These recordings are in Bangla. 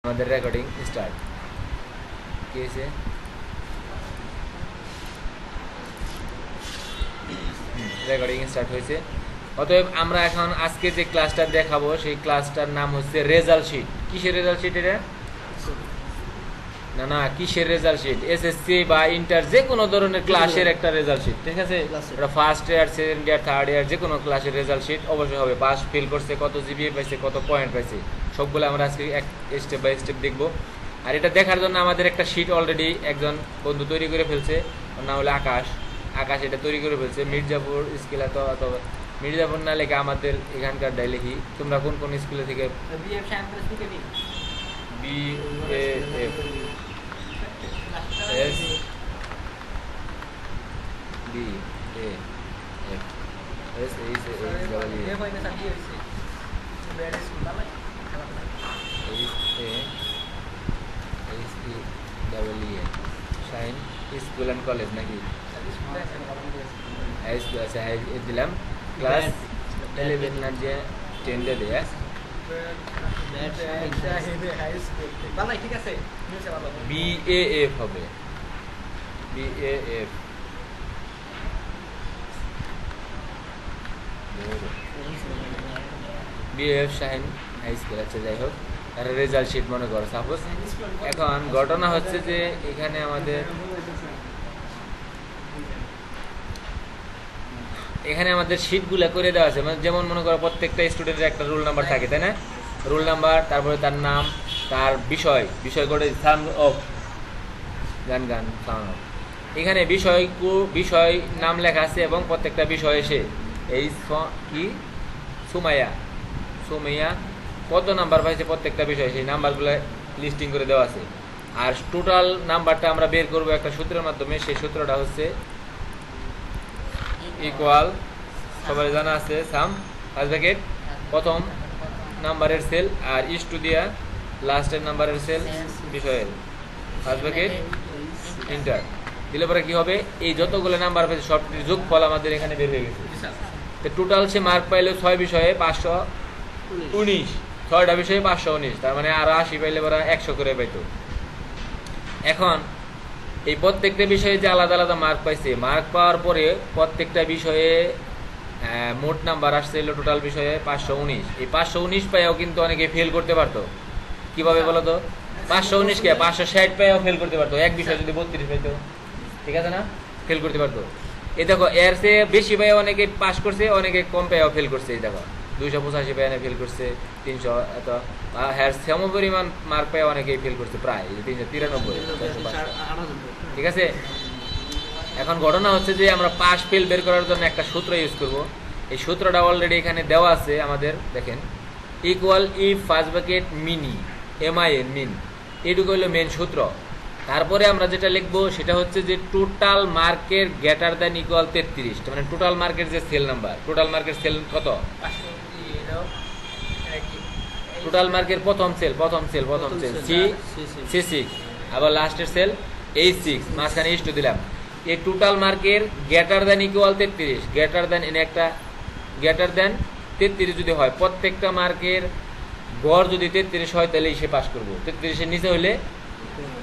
আমাদের রেকর্ডিং স্টার্ট কি হয়েছে রেকর্ডিং স্টার্ট হয়েছে। অতএব আমরা এখন আজকে যে ক্লাসটা দেখাবো সেই ক্লাসটার নাম হচ্ছে রেজাল্ট শিট। কিসের রেজাল্ট শিট? এটা না কিসের রেজাল্ট শিট? এসএসসি বা ইন্টার যে কোনো ধরনের ক্লাসের একটা রেজাল্ট শিট, ঠিক আছে? এটা first year, second year, third year যে কোনো ক্লাসের রেজাল্ট শিট অবশ্যই হবে। পাস ফেল করছে, কত জিপিএ পাইছে, কত পয়েন্ট পাইছে, সবগুলো আমরা আজকে এক স্টেপ বাই স্টেপ দেখবো। আর এটা দেখার জন্য আমাদের একটা শিট অলরেডি একজন বন্ধু তৈরি করে ফেলছে, ওর নাম হলো আকাশ। এটা তৈরি করে ফেলছে। মির্জাপুর স্কুল, অথবা মির্জাপুর না লেখা আমাদের এখানকার ডাই লিখি। তোমরা কোন কোন স্কুলে থেকে? BAF S B A F S H A shine school and college নাকি? আচ্ছা দিলাম। ক্লাস 11 না যে 10 দিয়ে দেয়া BAF হবে। BAF Shaheen high school. আচ্ছা যাই হোক, তার রেজাল্ট শিট মনে করো সাপোজ। এখন ঘটনা হচ্ছে যে এখানে আমাদের শিটগুলো করে দেওয়া আছে। মানে যেমন মনে করো প্রত্যেকটা স্টুডেন্টের একটা রোল নাম্বার থাকে, তাই না? রোল নাম্বার, তারপরে তার নাম, তার বিষয় করে সাউন্ড অফ গান সাউন্ড অফ। এখানে বিষয় নাম লেখা আছে এবং প্রত্যেকটা বিষয় এসে এই কি সুমাইয়া কত নাম্বার পাইছে প্রত্যেকটা বিষয়, সেই নাম্বারগুলো লিস্টিং করে দেওয়া আছে। আর টোটাল নাম্বারটা আমরা বের করবো একটা সূত্রের মাধ্যমে। সেই সূত্রটা হচ্ছে ইকুয়াল, সবাই জানা আছে, সাম ফার্স্ট ব্র্যাকেট প্রথম নাম্বারের সেল আর ইস টু দিয়া লাস্টের নাম্বারের সেল বিষয়ের ফার্স্ট ব্র্যাকেট ইন্টার দিলে পরে কি হবে, এই যতগুলো নাম্বার পেয়েছে সবটির যোগফল আমাদের এখানে বের হয়ে গেছে। তো টোটাল সে মার্ক পাইলো 6 বিষয়ে 519, 6টা বিষয়ে 519, তার মানে আরো 80 পাইলে পরে 100 করে পাইতো। এখন এই প্রত্যেকটা বিষয়ে যে আলাদা আলাদা মার্ক পাইছে, মার্ক পাওয়ার পরে প্রত্যেকটা বিষয়ে মোট নাম্বার আসছে টোটাল বিষয়ে 519। এই 519 পাইয়াও কিন্তু অনেকে ফেল করতে পারতো। কিভাবে বলো তো? 519 কে 560 পাইয়াও ফেল করতে পারতো। এক বিষয় যদি 32 পাইতো, ঠিক আছে না? ফেল করতে পারতো। এই দেখো, এর চেয়ে বেশি পাইয়া অনেকে পাস করছে, অনেকে কম পাইয়াও ফেল করছে। এই দেখো 285 পাইয়া ফেল করছে, 300 এত হ্যাঁ সম পরিমাণ মার্ক পাইয়া অনেকেই ফেল করছে, প্রায় 393। ঠিক আছে? এখন ঘটনা হচ্ছে যে আমরা পাস ফেল বের করার জন্য একটা সূত্র ইউজ করব। এই সূত্রটা অলরেডি এখানে দেওয়া আছে আমাদের, দেখেন। Equal if first bracket mini MIN মিন, এটুকু হলো মেন সূত্র। তারপরে আমরা যেটা লিখবো সেটা হচ্ছে যে টোটাল মার্কের গ্রেটার দ্যান ইকুয়াল 33, মানে টোটাল মার্কের যে সেল নাম্বার, টোটাল মার্কের সেল কত? টোটাল মার্কের প্রথম সেল C6, আবার লাস্টের সেল H6, মাঝখানে H2 দিলাম। এই টোটাল মার্কের greater than equal 33, greater than 33 যদি হয়, প্রত্যেকটা মার্কের গড় যদি 33 হয় তাহলে সে পাস করবো। 33-এর নিচে হলে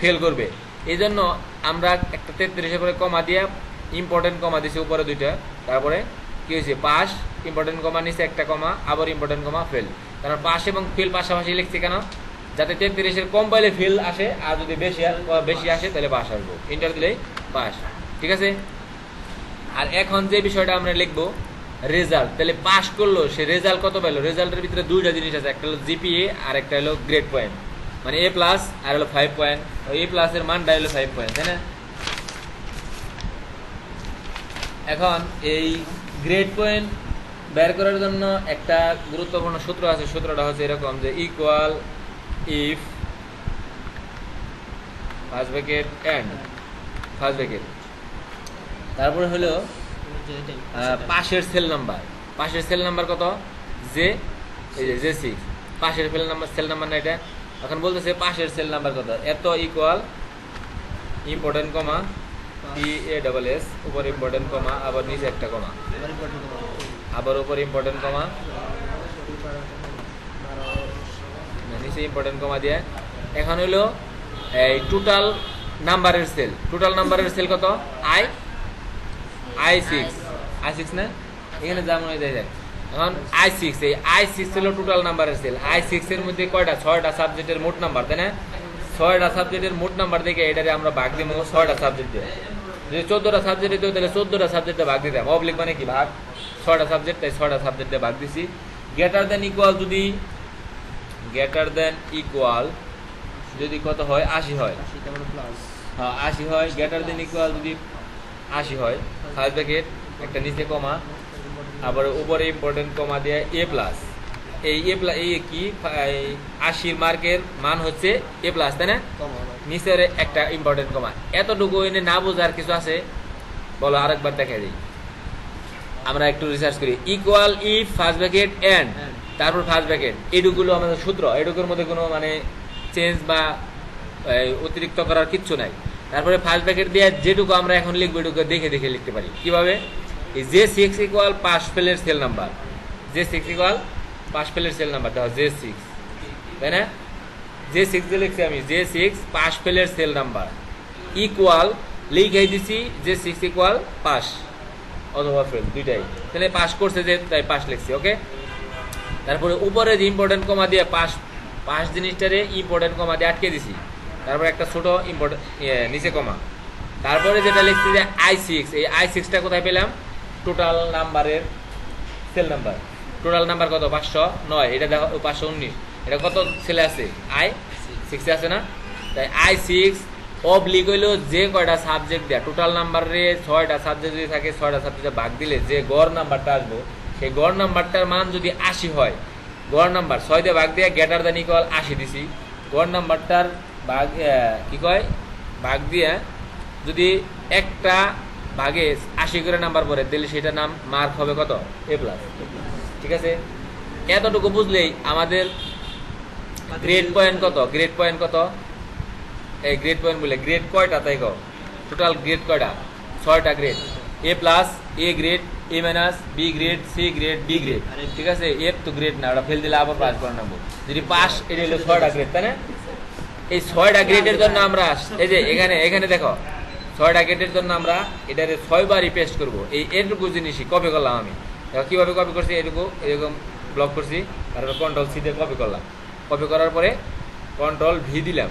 ফেল করবে। এই জন্য আমরা একটা 33-এর পরে কমা দিয়ে ইম্পর্টেন্ট কমা দিছি উপরে দুইটা। তারপরে কি হয়েছে, পাস ইম্পর্টেন্ট কমা নিচে একটা কমা, আবার ইম্পর্টেন্ট কমা ফেল। কারণ পাস এবং ফেল পাশাপাশি লিখছি কেন? যাতে 33-এর কম পাইলে ফেল আসে, আর যদি বেশি আসে তাহলে পাস আসবো। ইন্টার দিলেই পাস, ঠিক আছে? আর এখন যে বিষয়টা আমরা লিখবো রেজাল্ট, তাহলে পাস করলো সে রেজাল্ট কত পাইলো। রেজাল্টের ভিতরে দুইটা জিনিস আছে, একটা হলো জিপিএ আর একটা হলো গ্রেড পয়েন্ট, মানে A+ আর হলো 5 পয়েন্ট। A+ এর মানটা হলো 5 পয়েন্ট, তাই না? এখন এই গ্রেড পয়েন্ট বের করার জন্য একটা গুরুত্বপূর্ণ সূত্র আছে। সূত্রটা হচ্ছে এরকম যে equal if first bracket and first bracket, তারপরে হলো পাশের সেল নাম্বার কত? J6, পাশের সেল নাম্বার না এটা। এখন বলতেছে পাশের সেল নাম্বার কত, এত ইকুয়াল ইম্পর্টেন্ট কমা PASS, উপর ইম্পর্টেন্ট কমা, আবার নিচে একটা কমা, আবার উপর ইম্পর্টেন্ট কমা, নিচে ইম্পর্টেন্ট কমা দিয়ে এখন হলো এই টোটাল নাম্বারের সেল কত I6 না এখানে যা মনে যায় এখন I6 এই I6 হলো টোটাল নাম্বারের সেল I6 এর মধ্যে কয়টা 6টা সাবজেক্টের মোট নাম্বার তাই না 6টা সাবজেক্টের মোট নাম্বার দেখে এটারে আমরা ভাগ দিব 6টা সাবজেক্ট দিয়ে যদি 14টা সাবজেক্ট দিত তাহলে 14টা সাবজেক্টে ভাগ দিতাম অবলিক মানে কি ভাগ 6টা সাবজেক্ট তাই 6টা সাবজেক্টে ভাগ দিছি গ্রেটার দ্যান ইকুয়াল যদি কত হয় 80 হয় হ্যাঁ 80 হয় গ্রেটার দ্যান ইকুয়াল যদি 80 হয় ফার্স্ট ব্র্যাকেট একটা নিচে কমা আবার উপরে ইম্পর্টেন্ট কমা দিয়ে এ প্লাস এই কি 80 মার্কের মান হচ্ছে এ প্লাস তাই না নিচের একটা ইম্পর্টেন্ট কমা এতটুকু এনে না বোঝার কিছু আছে বলো আরেকবার দেখা দিই আমরা একটু রিসার্চ করি equal if first bracket and তারপর ফার্স্ট ব্র্যাকেট এটুকুলো আমাদের সূত্র এটুকুর মধ্যে কোনো মানে চেঞ্জ বা অতিরিক্ত করার কিচ্ছু নাই তারপরে ফার্স্ট ব্র্যাকেট দিয়ে যেটুকু আমরা এখন লিখবো এটুকু দেখে দেখে লিখতে পারি কিভাবে J6 ইকুয়াল পাস ফেলের cell number J6 equal pass ফেলের সেল নাম্বার দাও J6 তাই না J6 দিয়ে লিখছি আমি J6 পাস ফেলের সেল নাম্বার ইকুয়াল লিখাই দিছি J6 ইকুয়াল পাস অথবা ফেল দুইটাই তাহলে পাস করছে যে তাই পাস লিখছি ওকে তারপরে উপরে যে ইম্পর্টেন্ট কমা দিয়ে পাস জিনিসটারে ইম্পর্টেন্ট কমা দিয়ে আটকে দিছি তারপরে একটা ছোট ইম্পর্টেন্ট নিচে কমা তারপরে যেটা লিখছি যে I6 এই I6টা কোথায় পেলাম টোটাল নাম্বারের সেল নাম্বার টোটাল নাম্বার কত 509 এটা দেখো 519 এটা কত সেলে আছে I6 আছে না তাই I6 অবলিক হইলো যে কয়টা সাবজেক্ট দেয়া টোটাল নাম্বারে 6টা সাবজেক্ট যদি থাকে 6টা সাবজেক্টে ভাগ দিলে যে গড় নাম্বারটা আসবে সেই গড় নাম্বারটার মান যদি 80 হয় গড় নাম্বার 6 দিয়ে ভাগ দিয়ে গ্রেটার দ্যান ইকুয়াল 80 দিছি গড় নাম্বারটার ভাগ কি কয় ভাগ দিয়ে যদি একটা ভাগে 80 করে নাম্বার পড়ে তাহলে সেটা নাম মার্ক হবে কত এ প্লাস ঠিক আছে এতটুকু বুঝলেই আমাদের গ্রেড পয়েন্ট কত এই গ্রেড পয়েন্ট বলে গ্রেড কয়টা তাই কও টোটাল গ্রেড কয়টা 6টা grade A plus A grade A minus B grade C grade D grade ঠিক আছে এফ তো গ্রেড না ওটা ফেল দিলে আবার পাস করে নেবো যদি পাস এটা হলো 6টা গ্রেড তাই না এই 6টা গ্রেডের জন্য আমরা এই যে এখানে দেখো 6টা গ্রেডের জন্য আমরা এটারে 6 বারই পেস্ট করব এই এটুকু জিনিসই কপি করলাম আমি দেখো কিভাবে কপি করছি এরকম ব্লক করছি তারপর কন্ট্রোল সি দিয়ে কপি করলাম কপি করার পরে কন্ট্রোল ভি দিলাম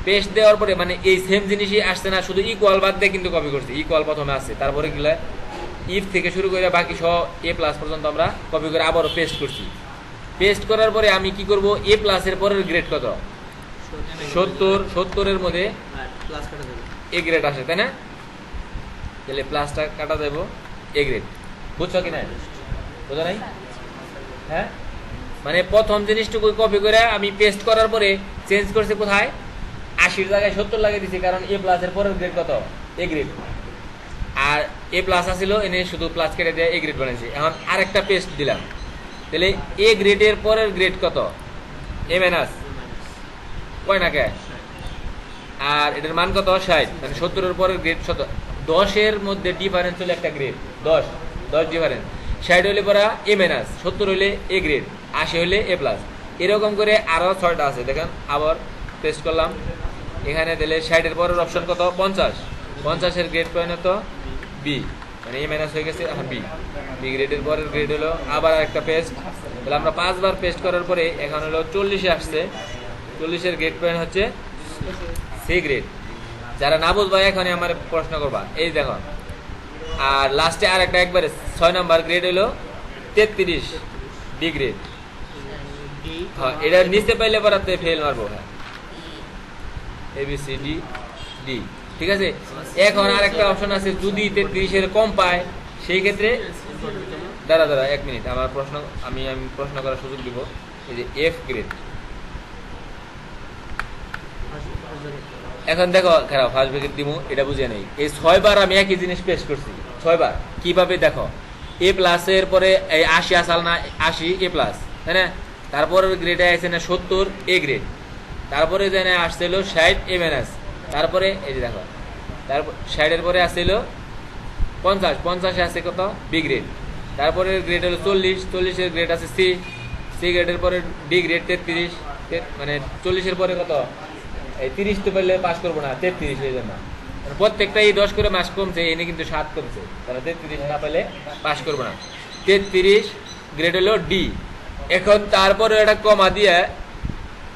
পেস্ট দেওয়ার পরে মানে এই সেম জিনিসই আসছে না শুধু ইকুয়াল বাদ দিয়ে কিন্তু কপি করছি ইকুয়াল প্রথমে আসছে তারপরে গেলে ইফ থেকে শুরু করে বাকি সব এ প্লাস পর্যন্ত আমরা কপি করে আবারও পেস্ট করছি পেস্ট করার পরে আমি কি করব এ প্লাসের পরের গ্রেড কত 70 এর মধ্যে প্লাস কাটা যাবে এ গ্রেড আসে তাই না তাহলে প্লাসটা কাটা দেব এ গ্রেড বুঝছো কি না বুঝো নাই হ্যাঁ মানে প্রথম জিনিসটুকু কপি করে আমি পেস্ট করার পরে চেঞ্জ করছি কোথায় 80 জায়গায় 70 লাগিয়ে দিছি কারণ এ প্লাস এর পরের গ্রেড কত এ গ্রেড আর এ প্লাস আসিল এনে শুধু প্লাস কেটে দিয়ে এ গ্রেড বানাইছি এখন আরেকটা পেস্ট দিলাম তাহলে এ গ্রেডের পরের গ্রেড কত এ মাইনাস কয় না কে আর এটার মান কত 60 মানে 70 এর পরের গ্রেড 10 এর মধ্যে ডিফারেন্স হলো একটা গ্রেড 10 ডিফারেন্স 60 হইলে পরে এ মাইনাস 70 হইলে এ গ্রেড 80 হইলে এ প্লাস এরকম করে আরো 6টা আছে দেখেন আবার পেস্ট করলাম এখানে দিলে 60 এর পরের অপশন কত 50 এর গ্রেড পয়েন্ট কত বি মানে এ মাইনাস হয়ে গেছে এখন বি গ্রেডের পরের গ্রেড হলো আবার একটা পেস্ট তাহলে আমরা 5 বার পেস্ট করার পরে এখন হলো 40 এ আসছে 40 এর গ্রেড পয়েন্ট হচ্ছে সি গ্রেড যারা না বুঝবা এখন আমার প্রশ্ন করবা এই দেখো আর লাস্টে আরেকটা একবারে 6 নাম্বার গ্রেড হলো 33 ডি গ্রেড হ্যাঁ এটা নিচে পাইলে পরাতে ফেল মারবো হ্যাঁ A B C D D ঠিক আছে এখন আরেকটা অপশন আছে যদি 33 এর কম পায় সেই ক্ষেত্রে দাঁড়া 1 মিনিট আমার প্রশ্ন আমি প্রশ্ন করার সুযোগ দিব এই যে এফ গ্রেড এখন দেখো খারাপ ফার্স্ট ব্র্যাকেট দিমু এটা বুঝে নেই এই 6 বার আমি একই জিনিস পেস্ট করছি 6 বার কিভাবে দেখো এ প্লাস এর পরে এই 80 আসাল না 80 এ প্লাস তাই না তারপরে গ্রেডে আছে না 70 এ গ্রেড তারপরে জানে আসছিল 60 এ মাইনাস তারপরে এই যে দেখো তারপর 60 এর পরে আসছিল 50 এ আছে কত বি গ্রেড তারপরে গ্রেড হলো 40 এর গ্রেড আছে সি গ্রেডের পরে ডি গ্রেড 33 মানে 40-এর পরে কত, এই 30 তো পেলে পাস করবো না, 33 হয়ে যাবে না। প্রত্যেকটাই 10 করে মাস কমছে, এনে কিন্তু 7 কমছে, তাহলে 33 না পেলে পাস করবো না। 33 গ্রেড হলো ডি। এখন তারপরে একটা কমা দিয়ে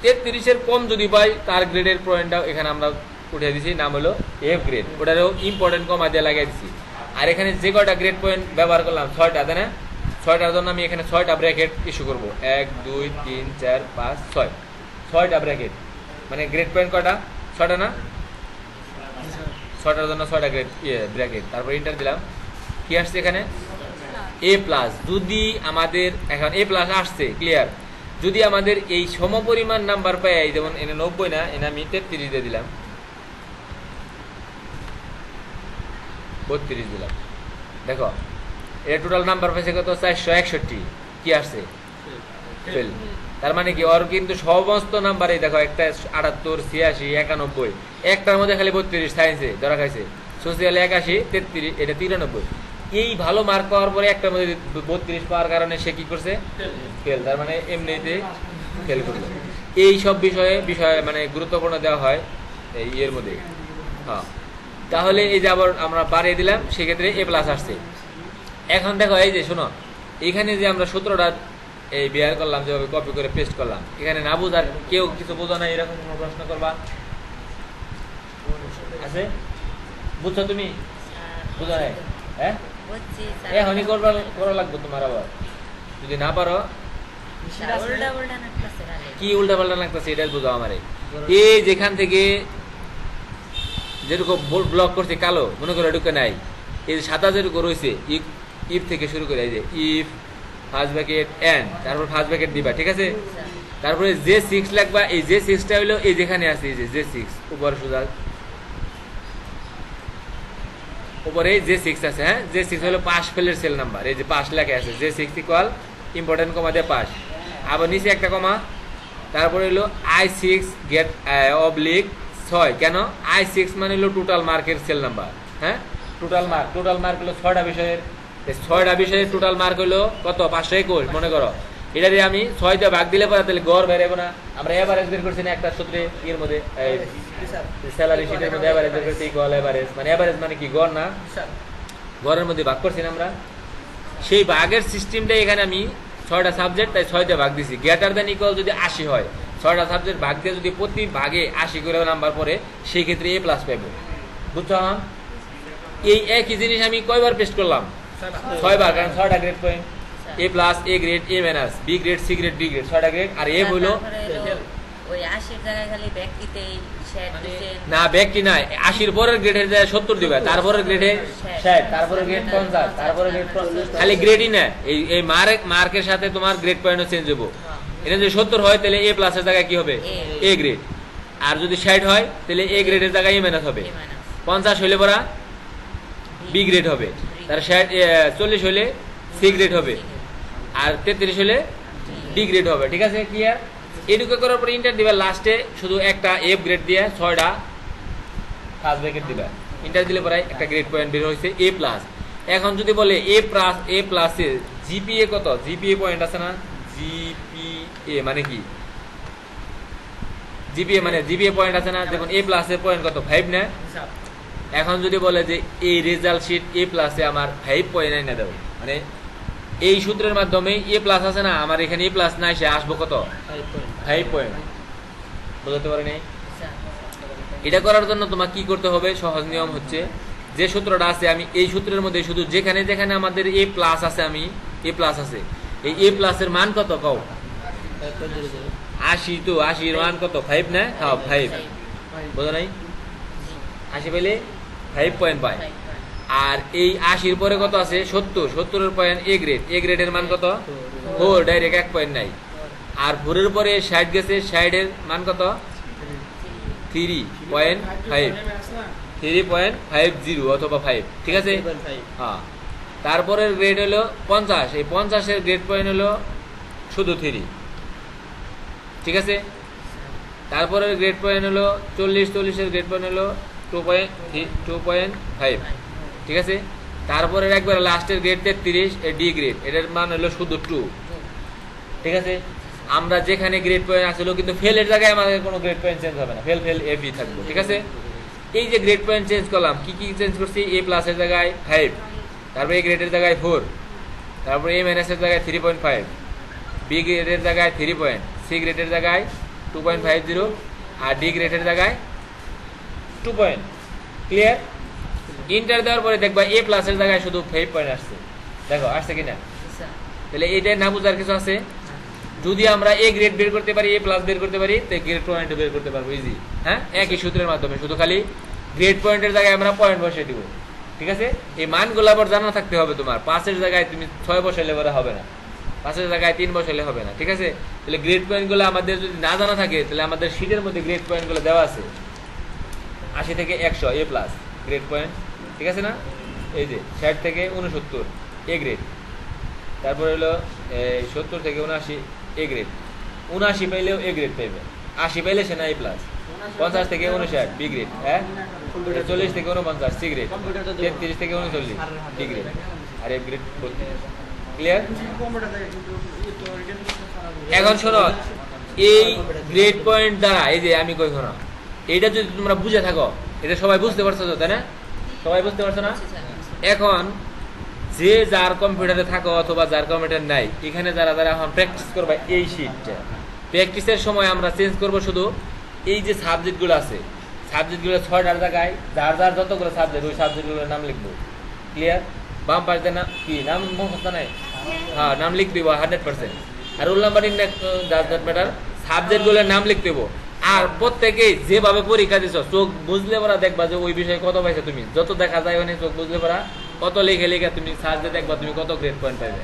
33-এর কম যদি পাই তার গ্রেডের পয়েন্টটাও এখানে আমরা উঠে দিছি, নাম হলো এফ গ্রেড। ওটারও ইম্পর্টেন্ট কমা দিয়ে লাগিয়ে দিছি। আর এখানে যে কয়টা গ্রেড পয়েন্ট ব্যবহার করলাম 6টা, তাই না? 6টার জন্য আমি এখানে 6টা ব্র্যাকেট ইস্যু করবো, 1 2 3 4 5 6, 6টা ব্র্যাকেট। মানে গ্রেড পয়েন্ট কয়টা? 6টা না? 6টার জন্য 6টা গ্রেড ব্র্যাকেট। তারপর ইন্টার দিলাম, কি আসছে এখানে? এ প্লাস। যদি আমাদের এখন এ প্লাস আসছে, ক্লিয়ার। যদি আমাদের এই সমপরিমাণ নাম্বার পাই, যেমন এনে 90 না, এনে আমি 33 দিয়ে দিলাম, 32 দিলাম, দেখো এর টোটাল নাম্বার পাইছে কত? 461। কি আসছে? ফেল। তার মানে কি, ওর কিন্তু সমস্ত নাম্বারে দেখো, একটা 78 86 91, একটার মধ্যে খালি 32 সায়েন্সে ধরা খাইছে, সোশিয়ালে 81 33, এটা 93। এই ভালো মার্ক পাওয়ার পরে একটার মধ্যে 32 পাওয়ার কারণে সে কি করছে? ফেল। তার মানে এমনিতে ফেল করলো। এই সব বিষয়ে মানে গুরুত্বপূর্ণ দেওয়া হয় এই এর মধ্যে। হ্যাঁ, তাহলে এই যে আবার আমরা বাড়িয়ে দিলাম, সেক্ষেত্রে এ প্লাস আসছে। এখন দেখো, এই যে শোনো, এখানে যে আমরা সূত্রটা এই বের করলাম, যেভাবে কপি করে পেস্ট করলাম, এখানে না বুঝার কেউ কিছু বোঝো না, এরকম কোনো প্রশ্ন করবা আছে? বুঝছো তুমি? বুঝো নাই? হ্যাঁ, এখনই করা লাগবে তোমার। আবার যদি না পারো, কি উল্টা পাল্টা লাগতেছে এটা বুঝাও আমারে। এই যেখান থেকে যেরকম ব্লক করছে কালো, মনে করো ঢুকে নাই, এই যে সাদা যেরকম রয়েছে, ইফ থেকে শুরু করে, এই যে ইফ ফার্স্ট ব্র্যাকেট এন্ড, তারপর ফার্স্ট ব্র্যাকেট দিবা, ঠিক আছে? তারপরে যে 6 লাগবা, এই যে 6টা হলো এই যেখানে আছে, এই যে 6 উপরে সোজা উপরে যে 6 আছে, হ্যাঁ, যে 6 হলো পাস ফেলের সেল নাম্বার, এই যে পাস লেখা আছে, যে 6 ইকুয়াল ইম্পর্টেন্ট কমা দিয়ে পাস, আবার নিচে একটা কমা, তারপরে হলো I6 গেট অবলিক 6। কেন? I6 মানে হলো টোটাল মার্কের সেল নাম্বার, হ্যাঁ, টোটাল মার্ক হলো 6টা বিষয়ের, 6টা বিষয়ের টোটাল মার্ক হলো কত? 521। মনে করো এটা দিয়ে আমি 6 দিয়ে ভাগ দিলে পরে তাহলে গড় বের হবে না? আমরা এভারেজ বের করছি না একটা সূত্রে, এর মধ্যে স্যালারি শিটের মধ্যে এভারেজ বের করছি, ইকুয়াল এভারেজ। মানে এভারেজ মানে কি? গড় না? গড়ের মধ্যে ভাগ করছি না আমরা। সেই ভাগের সিস্টেমটা এখানে আমি 6টা সাবজেক্ট, তাই 6 দিয়ে ভাগ দিছি। গ্রেটার দ্যান ইকুয়াল যদি 80 হয়, 6টা সাবজেক্ট ভাগ দিয়ে যদি প্রতি ভাগে 80 করে নাম্বার পড়ে, সেই ক্ষেত্রে এ প্লাস পাবো। বুঝছো? এই একই জিনিস আমি কয়বার পেস্ট করলাম? 6 বার, কারণ 6টা grade point. A plus, A grade, A minus, B grade, C grade, D grade, 6টা গ্রেড। আর এ হলো ওই 80 জায়গায় খালি ব্যক্তিতেই শেড দিবেন না, ব্যক্তি না, 80 পরের গ্রেডের জায়গায় 70 দিবে, তারপরের গ্রেডে 60, তারপরে গ্রেড 50, তারপরে গ্রেড 50। খালি গ্রেডই না, এই মার্কের সাথে তোমার গ্রেড পয়েন্টও চেঞ্জ হবে। এটা যদি 70 হয় তাহলে এ প্লাসের জায়গায় কি হবে? A grade. আর যদি 60 হয় তাহলে এ গ্রেডের জায়গায় এ মাইনাস হবে। 50 হইলে পরা বি গ্রেড হবে। তার 40 হলে সি গ্রেড হবে। আর 33 হলে ডি গ্রেড হবে। ঠিক আছে, ক্লিয়ার? এটুকু করার পরে ইন্টার দিবা, লাস্টে শুধু একটা এফ গ্রেড দিয়ে 6টা ফার্স্ট ব্র্যাকেট দিবা। ইন্টার দিলে পরে একটা গ্রেড পয়েন্ট বের হয়েছে এ প্লাস। এখন যদি বলে এ প্লাসের জিপিএ কত? জিপিএ পয়েন্ট আছে না? জিপিএ মানে কি? জিপিএ মানে জিপিএ পয়েন্ট আছে না? দেখুন এ প্লাসের পয়েন্ট কত? 5 না? এখন যদি বলে যে এই রেজাল্ট শিট এ প্লাসে আমার 5 পয়েন্ট এনে দেবে, মানে এই সূত্রের মাধ্যমে এ প্লাস আছে না, আমার এখানে এ প্লাস না এসে আসবো কত? 5 পয়েন্ট। বুঝতে পারি নাই? এটা করার জন্য তোমার কি করতে হবে? সহজ নিয়ম হচ্ছে, যে সূত্রটা আছে আমি এই সূত্রের মধ্যে শুধু যেখানে যেখানে আমাদের এ প্লাস আছে, আমি এ প্লাস আছে, এই এ প্লাসের মান কত কও? 80। তো 80 এর মান কত? 5 না? হ্যাঁ 5। বুঝো নাই? 80 পেলে 5 পয়েন্ট পায়। আর এই 80 এর পরে কত আছে? 70। 70 এর পয়েন্ট এ গ্রেড। এ গ্রেডের মান কত? 4, ডাইরেক্ট 1 পয়েন্ট নাই। আর 4 এর পরে 60 গেছে, 60 এর মান কত? 3.5, 3.50 অথবা 5। ঠিক আছে, হ্যাঁ। তারপরের গ্রেড হলো 50। এই 50 এর গ্রেড পয়েন্ট হলো শুধু 3। ঠিক আছে, তারপরের গ্রেড পয়েন্ট হলো 40। 40 এর গ্রেড পয়েন্ট হলো 2.5। ঠিক আছে, তারপরে একবার লাস্টের গ্রেড 33, ডি গ্রেড, এটার মান হলো শুধু 2। ঠিক আছে, আমরা যেখানে গ্রেড পয়েন্ট আসলো কিন্তু ফেলের জায়গায় আমাদের কোনো গ্রেড পয়েন্ট চেঞ্জ হবে না, ফেল ফেল এফি থাকবে, ঠিক আছে। এই যে গ্রেড পয়েন্ট চেঞ্জ করলাম, কি কি চেঞ্জ করছি? এ প্লাসের জায়গায় 5, তারপরে এ গ্রেডের জায়গায় 4, তারপরে এ মাইনাসের জায়গায় 3.5, বি গ্রেডের জায়গায় 3 পয়েন্ট, সি গ্রেডের জায়গায় 2.50, আর ডি গ্রেডের জায়গায় 2 পয়েন্ট। ক্লিয়ার? ইন্টার দেওয়ার পরে দেখবা এ প্লাসের জায়গায় শুধু 5 পয়েন্ট আসছে। দেখো আসছে কিনা? তাহলে এইটাই না বুঝার কিছু আছে? যদি আমরা এ গ্রেড বের করতে পারি, এ প্লাস বের করতে পারি, তো গ্রেড পয়েন্ট বের করতে পারবো ইজি। হ্যাঁ, একই সূত্রের মাধ্যমে, শুধু খালি গ্রেড পয়েন্টের জায়গায় আমরা পয়েন্ট বসিয়ে দিব, ঠিক আছে। এই মানগুলো আবার জানা থাকতে হবে তোমার। 5-এর জায়গায় তুমি 6 বসাইলে পরে হবে না, 5-এর জায়গায় 3 বসাইলে হবে না, ঠিক আছে। তাহলে গ্রেড পয়েন্টগুলো আমাদের যদি না জানা থাকে, তাহলে আমাদের শীটের মধ্যে গ্রেড পয়েন্টগুলো দেওয়া আছে 80 থেকে 100 এ প্লাস গ্রেড পয়েন্ট, ঠিক আছে না। এই যে 60 থেকে 69 এ গ্রেড, তারপরে হলো 70 থেকে 79 এ গ্রেড, 79 পাইলেও এ গ্রেড পাইবে, 80 পাইলে সে না এ প্লাস, 50 থেকে 59 বি গ্রেড, হ্যাঁ, 40 থেকে 49 সি গ্রেড, 33 থেকে 39 ডি গ্রেড, আর এফ গ্রেড। ক্লিয়ার? এখন শোনো, এই গ্রেড পয়েন্ট দ্বারা, এই যে আমি কই শোনো, এইটা যদি তোমরা বুঝে থাকো, এটা সবাই বুঝতে পারছো তো, তাই না? সবাই বুঝতে পারছো না? এখন যে যার কম্পিউটারে থাকো অথবা যার কম্পিউটার নাই, এখানে যারা যারা এখন প্র্যাকটিস করবা এই শিটটা, প্র্যাকটিসের সময় আমরা চেঞ্জ করব শুধু এই যে সাবজেক্টগুলো আছে, সাবজেক্টগুলো 6টার জায়গায় যার যার যতগুলো সাবজেক্ট, ওই সাবজেক্টগুলোর নাম লিখবো। ক্লিয়ার? বাম পাশে না কি নাম মুখস্থ নাই? হ্যাঁ, নাম লিখ দিব 100%। আর roll numbering does not matter, সাবজেক্টগুলোর নাম লিখ দেবো। আর প্রত্যেকেই যেভাবে পরীক্ষা দিছো, চোখ বুঝলে পড়া দেখবা যে ওই বিষয়ে কত পাইছো তুমি, যত দেখা যায় মানে চোখ বুঝলে পড়া কত লিখে লিখে তুমি সার্চ দিয়ে দেখবা তুমি কত গ্রেড পয়েন্ট পাইবে।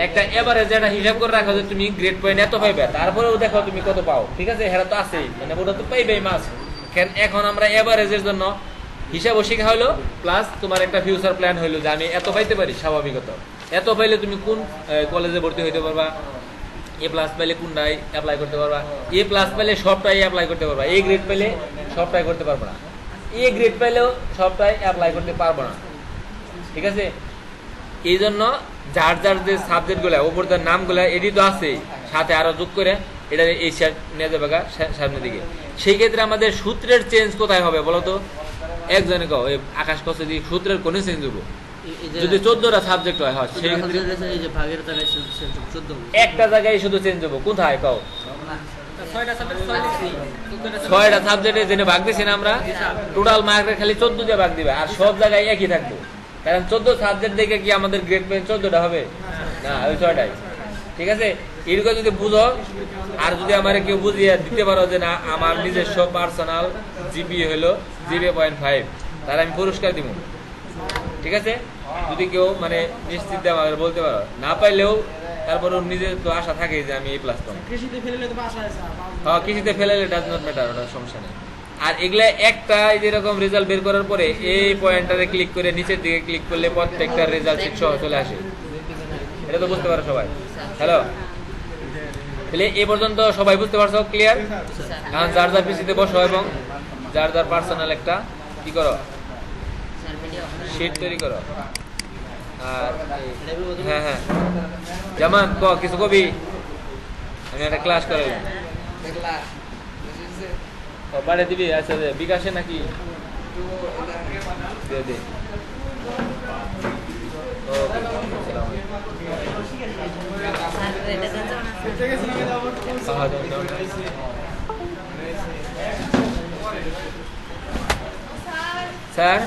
একটা এভারেজ একটা হিসাব করে রাখো যে তুমি গ্রেড পয়েন্ট এত পাইবে, তারপরেও দেখো তুমি কত পাও, ঠিক আছে। হেরা তো আছেই, মানে ওটা তো পাইবেই মাস। এখন আমরা এভারেজের জন্য হিসাবও শেখা হলো, প্লাস তোমার একটা ফিউচার প্ল্যান হইলো যে আমি এত পাইতে পারি। স্বাভাবিকত এত পাইলে তুমি কোন কলেজে ভর্তি হইতে পারবা, এ প্লাস পাইলে কোনটাই অ্যাপ্লাই করতে পারবা, এ প্লাস পাইলে সবটাই অ্যাপ্লাই করতে পারবা, এ গ্রেড পাইলে সবটাই করতে পারবো না, এ গ্রেড পাইলেও সবটাই অ্যাপ্লাই করতে পারবো না, ঠিক আছে। এই জন্য যার যার যে সাবজেক্টগুলো ওপর তার নামগুলো এটি তো আছেই, সাথে আরো যোগ করে এটা এই নিয়ে যাবে সামনের দিকে। সেই ক্ষেত্রে আমাদের সূত্রের চেঞ্জ কোথায় হবে বলো তো? একজনে কও, আকাশ কষ্ট দিয়ে সূত্রের কোন চেঞ্জ হবো? যদি 14টা সাবজেক্ট হয়, সেই ক্ষেত্রে একটা জায়গায় শুধু চেঞ্জ হবো, কোথায় কও? 6টা সাবজেক্টে জেনে ভাগ দিছি না আমরা, টোটাল মার্কের খালি 14 দিয়ে ভাগ দিবে, আর সব জায়গায় একই থাকবে। কারণ 14 সাবজেক্ট দেখে কি আমাদের গ্রেড পয়েন্ট 14টা হবে না, ওই 6টাই, ঠিক আছে। এরকম যদি বুঝো, আর যদি আমার কেউ বুঝিয়ে দিতে পারো যে না আমার নিজস্ব পার্সোনাল জিপি হলো 0.5, তাহলে আমি পুরস্কার দিব, ঠিক আছে। যদি কেউ মানে নিশ্চিত আমাকে বলতে পারো, না পাইলেও তারপর নিজের তো আশা থাকে যে আমি এই প্লাস পাবো। হ্যাঁ, কৃষিতে ফেলে ডাজ নট ম্যাটার, ওটা সমস্যা নেই। আর এগুলা একটা যেরকম রেজাল্ট বের করার পরে এই পয়েন্টারে ক্লিক করে নিচের দিকে ক্লিক করলে প্রত্যেকটা রেজাল্ট শিট সহ চলে আসে। এটা তো বুঝতে পারো সবাই? হ্যালো, তাহলে এ পর্যন্ত সবাই বুঝতে পারছো? ক্লিয়ার? এখন যার যার পিসিতে বসো এবং যার যার পার্সোনাল একটা কি করো, শিট তৈরি করো। আর হ্যাঁ হ্যাঁ, যেমন কিছু কবি, আমি একটা ক্লাস করে বাড়ে দিবি। আচ্ছা, বিকাশে নাকি দিয়ে দে। স্যার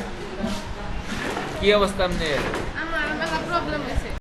কি অবস্থা আপনার? আমার প্রবলেম হয়েছে।